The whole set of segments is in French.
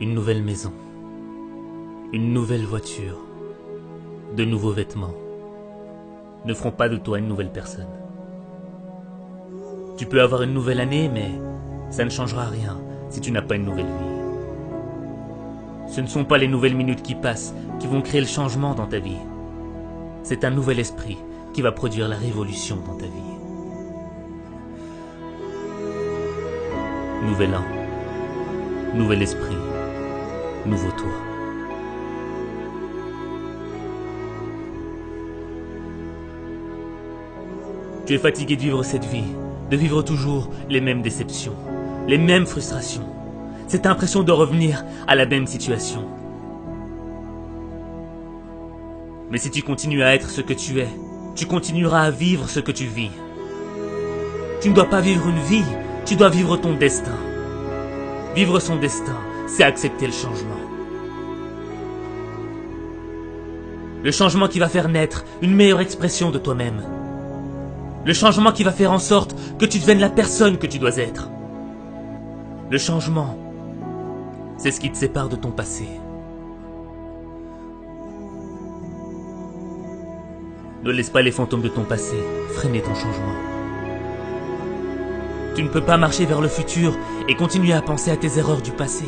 Une nouvelle maison, une nouvelle voiture, de nouveaux vêtements ne feront pas de toi une nouvelle personne. Tu peux avoir une nouvelle année, mais ça ne changera rien si tu n'as pas une nouvelle vie. Ce ne sont pas les nouvelles minutes qui passent qui vont créer le changement dans ta vie. C'est un nouvel esprit qui va produire la révolution dans ta vie. Nouvel an, nouvel esprit, nouveau toi. Tu es fatigué de vivre cette vie, de vivre toujours les mêmes déceptions, les mêmes frustrations, cette impression de revenir à la même situation. Mais si tu continues à être ce que tu es, tu continueras à vivre ce que tu vis. Tu ne dois pas vivre une vie, tu dois vivre ton destin. Vivre son destin, c'est accepter le changement. Le changement qui va faire naître une meilleure expression de toi-même. Le changement qui va faire en sorte que tu deviennes la personne que tu dois être. Le changement, c'est ce qui te sépare de ton passé. Ne laisse pas les fantômes de ton passé freiner ton changement. Tu ne peux pas marcher vers le futur et continuer à penser à tes erreurs du passé.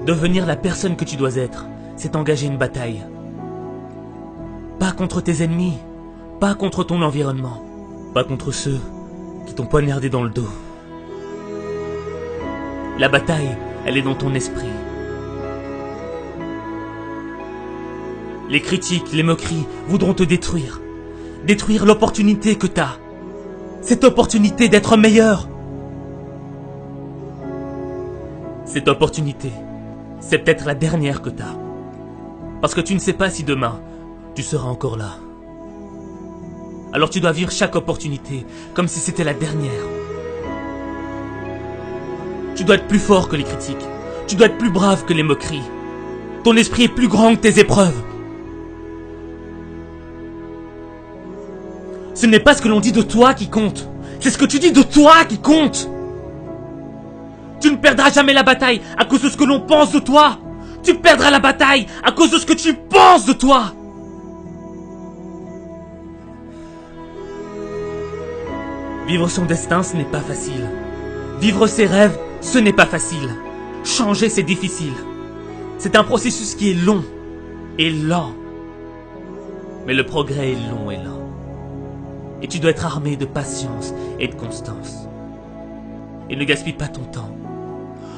Devenir la personne que tu dois être, c'est engager une bataille. Pas contre tes ennemis, pas contre ton environnement, pas contre ceux qui t'ont poignardé dans le dos. La bataille, elle est dans ton esprit. Les critiques, les moqueries voudront te détruire. Détruire l'opportunité que t'as. Cette opportunité d'être meilleur. Cette opportunité, c'est peut-être la dernière que t'as. Parce que tu ne sais pas si demain, tu seras encore là. Alors tu dois vivre chaque opportunité comme si c'était la dernière. Tu dois être plus fort que les critiques. Tu dois être plus brave que les moqueries. Ton esprit est plus grand que tes épreuves. Ce n'est pas ce que l'on dit de toi qui compte. C'est ce que tu dis de toi qui compte. Tu ne perdras jamais la bataille à cause de ce que l'on pense de toi. Tu perdras la bataille à cause de ce que tu penses de toi. Vivre son destin, ce n'est pas facile. Vivre ses rêves, ce n'est pas facile. Changer, c'est difficile. C'est un processus qui est long et lent. Mais le progrès est long et lent. Et tu dois être armé de patience et de constance. Et ne gaspille pas ton temps.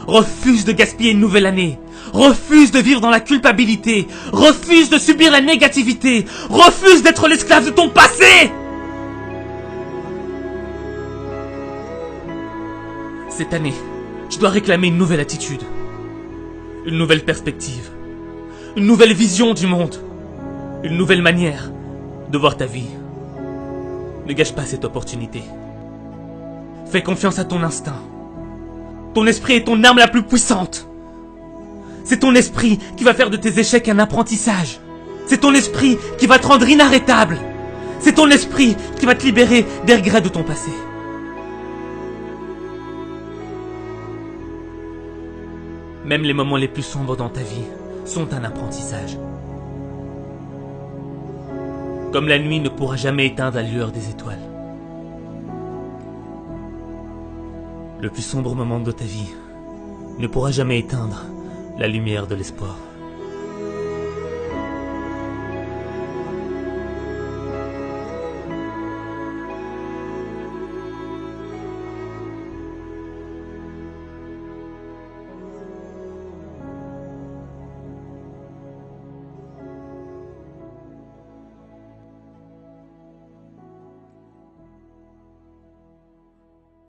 Refuse de gaspiller une nouvelle année. Refuse de vivre dans la culpabilité. Refuse de subir la négativité. Refuse d'être l'esclave de ton passé. Cette année, tu dois réclamer une nouvelle attitude. Une nouvelle perspective. Une nouvelle vision du monde. Une nouvelle manière de voir ta vie. Ne gâche pas cette opportunité. Fais confiance à ton instinct. Ton esprit est ton arme la plus puissante. C'est ton esprit qui va faire de tes échecs un apprentissage. C'est ton esprit qui va te rendre inarrêtable. C'est ton esprit qui va te libérer des regrets de ton passé. Même les moments les plus sombres dans ta vie sont un apprentissage. Comme la nuit ne pourra jamais éteindre la lueur des étoiles. Le plus sombre moment de ta vie ne pourra jamais éteindre la lumière de l'espoir.